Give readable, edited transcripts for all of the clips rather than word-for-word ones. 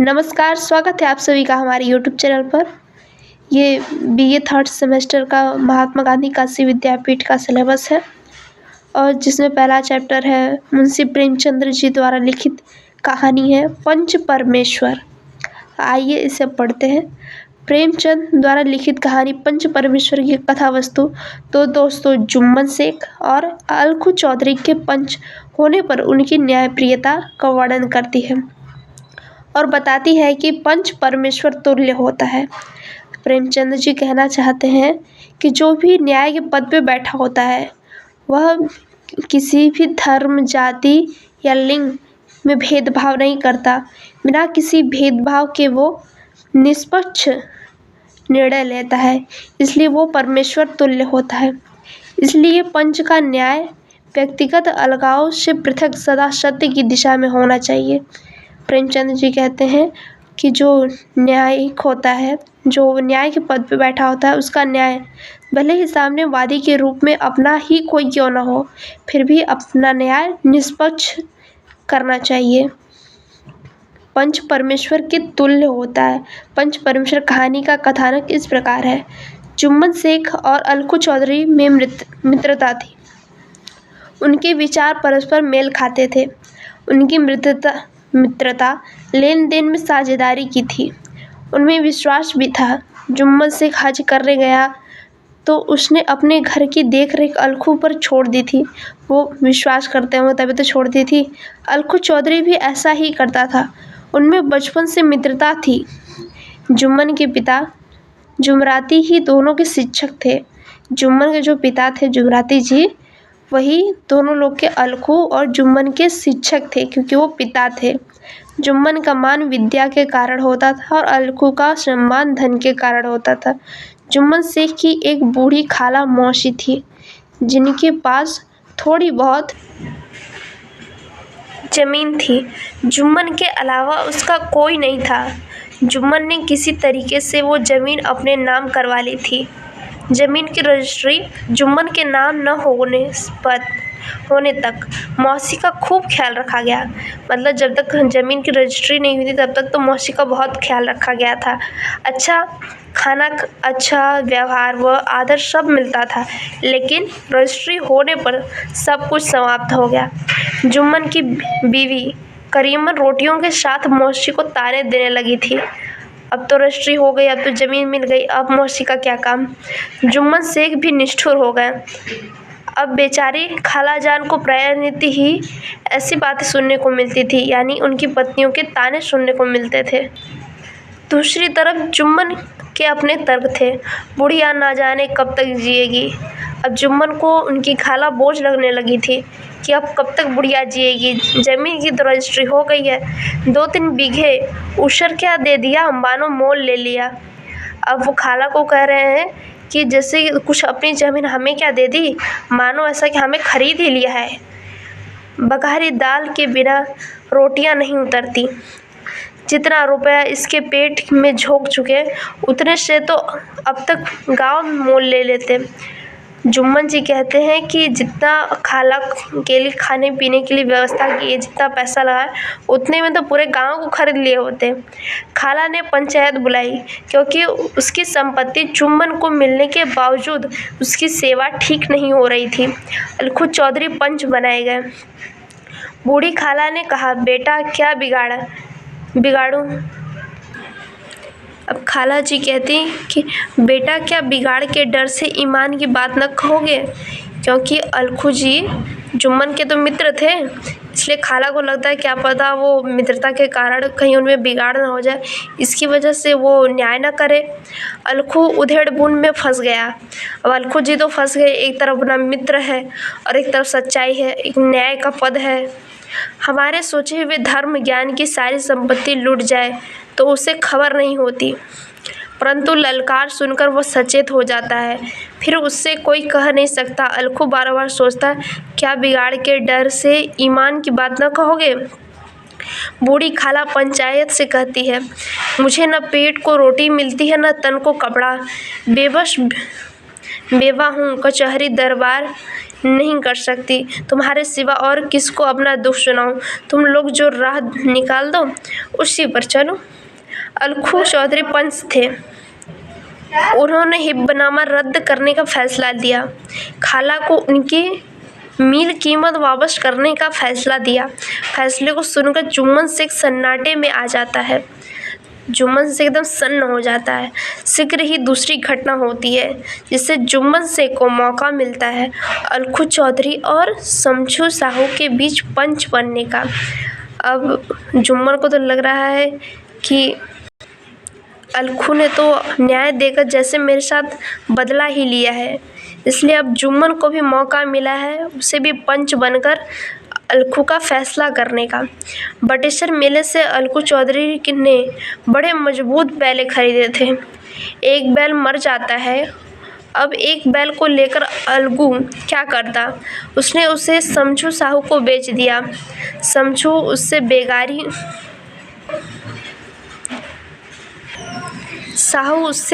नमस्कार, स्वागत है आप सभी का हमारे यूट्यूब चैनल पर। ये बीए थर्ड सेमेस्टर का महात्मा गांधी काशी विद्यापीठ का सिलेबस है और जिसमें पहला चैप्टर है मुंशी प्रेमचंद्र जी द्वारा लिखित कहानी है पंच परमेश्वर। आइए इसे पढ़ते हैं। प्रेमचंद द्वारा लिखित कहानी पंच परमेश्वर की कथा वस्तु तो दोस्तों जुम्मन शेख और अलखू चौधरी के पंच होने पर उनकी न्यायप्रियता का वर्णन करती है और बताती है कि पंच परमेश्वर तुल्य होता है। प्रेमचंद जी कहना चाहते हैं कि जो भी न्याय के पद पे बैठा होता है वह किसी भी धर्म, जाति या लिंग में भेदभाव नहीं करता। बिना किसी भेदभाव के वो निष्पक्ष निर्णय लेता है, इसलिए वो परमेश्वर तुल्य होता है। इसलिए पंच का न्याय व्यक्तिगत अलगाव से पृथक सदा सत्य की दिशा में होना चाहिए। प्रेमचंद जी कहते हैं कि जो न्यायिक होता है, जो न्याय के पद पे बैठा होता है, उसका न्याय भले ही सामने वादी के रूप में अपना ही कोई क्यों न हो, फिर भी अपना न्याय निष्पक्ष करना चाहिए। पंच परमेश्वर के तुल्य होता है। पंच परमेश्वर कहानी का कथानक इस प्रकार है। जुम्मन शेख और अलखू चौधरी में मित्रता थी। उनके विचार परस्पर मेल खाते थे। उनकी मित्रता लेन देन में साझेदारी की थी। उनमें विश्वास भी था। जुम्मन शेख हज करने गया तो उसने अपने घर की देखरेख अलखू पर छोड़ दी थी। वो विश्वास करते होंगे तभी तो छोड़ दी थी। अलखू चौधरी भी ऐसा ही करता था। उनमें बचपन से मित्रता थी। जुम्मन के पिता जुमराती ही दोनों के शिक्षक थे। जुम्मन के जो पिता थे जुमराती जी, वही दोनों लोग के अलखू और जुम्मन के शिक्षक थे, क्योंकि वो पिता थे। जुम्मन का मान विद्या के कारण होता था और अलखू का सम्मान धन के कारण होता था। जुम्मन शेख की एक बूढ़ी खाला मौसी थी जिनके पास थोड़ी बहुत जमीन थी। जुम्मन के अलावा उसका कोई नहीं था। जुम्मन ने किसी तरीके से वो जमीन अपने नाम करवा ली थी। जमीन की रजिस्ट्री जुम्मन के नाम न होने तक मौसी का खूब ख्याल रखा गया। मतलब जब तक ज़मीन की रजिस्ट्री नहीं हुई थी तब तक तो मौसी का बहुत ख्याल रखा गया था। अच्छा खाना, अच्छा व्यवहार व आदर सब मिलता था, लेकिन रजिस्ट्री होने पर सब कुछ समाप्त हो गया। जुम्मन की बीवी करीमन रोटियों के साथ मौसी को ताने देने लगी थी। अब तो रजिस्ट्री हो गई, अब तो ज़मीन मिल गई, अब मौसी का क्या काम। जुम्मन शेख भी निष्ठुर हो गए। अब बेचारी खालाजान को प्रायः नित्य ही ऐसी बातें सुनने को मिलती थी, यानी उनकी पत्नियों के ताने सुनने को मिलते थे। दूसरी तरफ जुम्मन के अपने तर्क थे। बुढ़िया ना जाने कब तक जिएगी। अब जुम्मन को उनकी खाला बोझ लगने लगी थी कि अब कब तक बुढ़िया जिएगी। ज़मीन की तो रजिस्ट्री हो गई है, 2-3 बीघे ऊसर क्या दे दिया, मानो मोल ले लिया। अब वो खाला को कह रहे हैं कि जैसे कुछ अपनी ज़मीन हमें क्या दे दी, मानो ऐसा कि हमें खरीद ही लिया है। बघारी दाल के बिना रोटियां नहीं उतरती। जितना रुपया इसके पेट में झोंक चुके उतने से तो अब तक गांव में मोल ले लेते। जुम्मन जी कहते हैं कि जितना खाला के लिए खाने पीने के लिए व्यवस्था की है, जितना पैसा लगा उतने में तो पूरे गांव को खरीद लिए होते। खाला ने पंचायत बुलाई क्योंकि उसकी संपत्ति जुम्मन को मिलने के बावजूद उसकी सेवा ठीक नहीं हो रही थी। अलखू चौधरी पंच बनाए गए। बूढ़ी खाला ने कहा, बेटा क्या बिगाड़ूं। अब खाला जी कहती कि बेटा क्या बिगाड़ के डर से ईमान की बात न कहोगे, क्योंकि अलखू जी जुम्मन के तो मित्र थे, इसलिए खाला को लगता है क्या पता वो मित्रता के कारण कहीं उनमें बिगाड़ ना हो जाए, इसकी वजह से वो न्याय ना करे। अलखू उधेड़-बुन में फंस गया। अब अलखू जी तो फंस गए, एक तरफ अपना मित्र है और एक तरफ सच्चाई है, एक न्याय का पद है। हमारे सोचे हुए धर्म ज्ञान की सारी संपत्ति लुट जाए तो उसे खबर नहीं होती, परंतु ललकार सुनकर वो सचेत हो जाता है, फिर उससे कोई कह नहीं सकता। अलखू बार-बार सोचता, क्या बिगाड़ के डर से ईमान की बात न कहोगे। बूढ़ी खाला पंचायत से कहती है, मुझे न पेट को रोटी मिलती है न तन को कपड़ा, बेबस बेवा हूँ, कचहरी दरबार नहीं कर सकती, तुम्हारे सिवा और किसको अपना दुख सुनाऊं। तुम लोग जो राह निकाल दो उसी पर चलो। अलखू चौधरी पंच थे। उन्होंने हिब्बनामा रद्द करने का फैसला लिया। खाला को उनकी मील कीमत वापस करने का फैसला दिया। फैसले को सुनकर जुम्मन शेख सन्नाटे में आ जाता है। जुम्मन शेख एकदम सन्न हो जाता है। शीघ्र ही दूसरी घटना होती है जिससे जुम्मन शेख को मौका मिलता है अलखू चौधरी और शमशू साहू के बीच पंच बनने का। अब जुम्मन को तो लग रहा है कि अलखू ने तो न्याय देकर जैसे मेरे साथ बदला ही लिया है, इसलिए अब जुम्मन को भी मौका मिला है उसे भी पंच बनकर अलखू का फैसला करने का। बटेश्वर मेले से अलखू चौधरी ने बड़े मजबूत बैले खरीदे थे। एक बैल मर जाता है। अब एक बैल को लेकर अलगू क्या करता, उसने उसे शमशू साहू को बेच दिया। शमशू उससे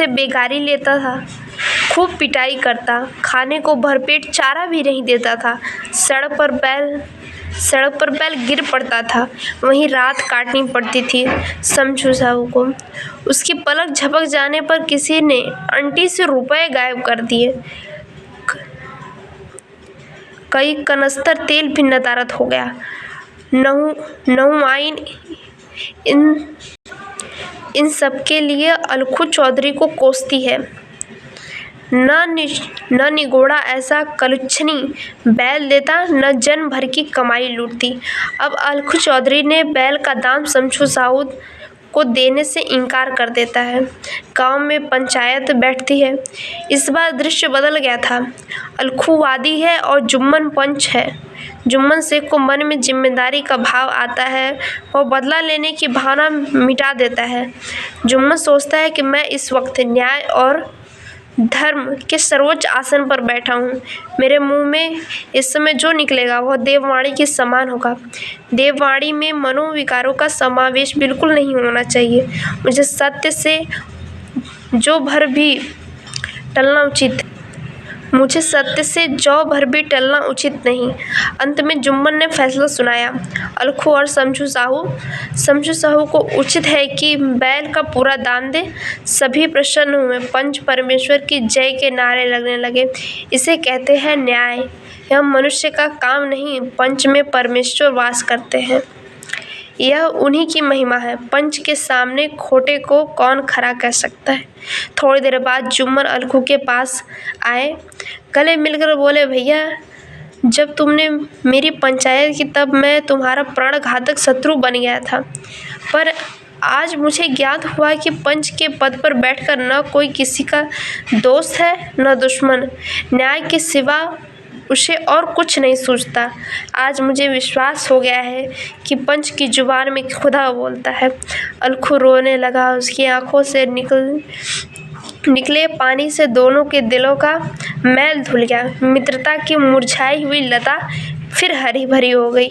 बेगारी लेता था, खूब पिटाई करता, खाने को भरपेट चारा भी नहीं देता था। सड़क पर बैल गिर पड़ता था, वहीं रात काटनी पड़ती थी शमशू साहू को। उसकी पलक झपक जाने पर किसी ने अंटी से रुपए गायब कर दिए। कई कनस्तर तेल भी नदारद हो गया। नहुआइन इन सब के लिए अलखू चौधरी को कोसती है। न निगोड़ा ऐसा कलुच्छनी बैल देता, न जन भर की कमाई लूटती। अब अलखू चौधरी ने बैल का दाम शमशू साहू को देने से इनकार कर देता है। गांव में पंचायत बैठती है। इस बार दृश्य बदल गया था। अलखू वादी है और जुम्मन पंच है। जुम्मन शेख को मन में जिम्मेदारी का भाव आता है। वह बदला लेने की भावना मिटा देता है। जुम्मन सोचता है कि मैं इस वक्त न्याय और धर्म के सर्वोच्च आसन पर बैठा हूँ। मेरे मुंह में इस समय जो निकलेगा वह देववाणी के समान होगा। देववाणी में मनोविकारों का समावेश बिल्कुल नहीं होना चाहिए। मुझे सत्य से जौ भर भी टलना उचित नहीं। अंत में जुम्मन ने फैसला सुनाया। अलखू और शमशू साहू को उचित है कि बैल का पूरा दाम दे। सभी प्रसन्न हुए। पंच परमेश्वर की जय के नारे लगने लगे। इसे कहते हैं न्याय। यह मनुष्य का काम नहीं, पंच में परमेश्वर वास करते हैं। यह उन्हीं की महिमा है। पंच के सामने खोटे को कौन खरा कह सकता है। थोड़ी देर बाद जुम्मन अलखू के पास आए, गले मिलकर बोले, भैया जब तुमने मेरी पंचायत की तब मैं तुम्हारा प्राणघातक शत्रु बन गया था, पर आज मुझे ज्ञात हुआ कि पंच के पद पर बैठकर न कोई किसी का दोस्त है न दुश्मन। न्याय के सिवा उसे और कुछ नहीं सूझता। आज मुझे विश्वास हो गया है कि पंच की जुबान में खुदा बोलता है। अलखू रोने लगा। उसकी आंखों से निकले पानी से दोनों के दिलों का मैल धुल गया। मित्रता की मुरझाई हुई लता फिर हरी भरी हो गई।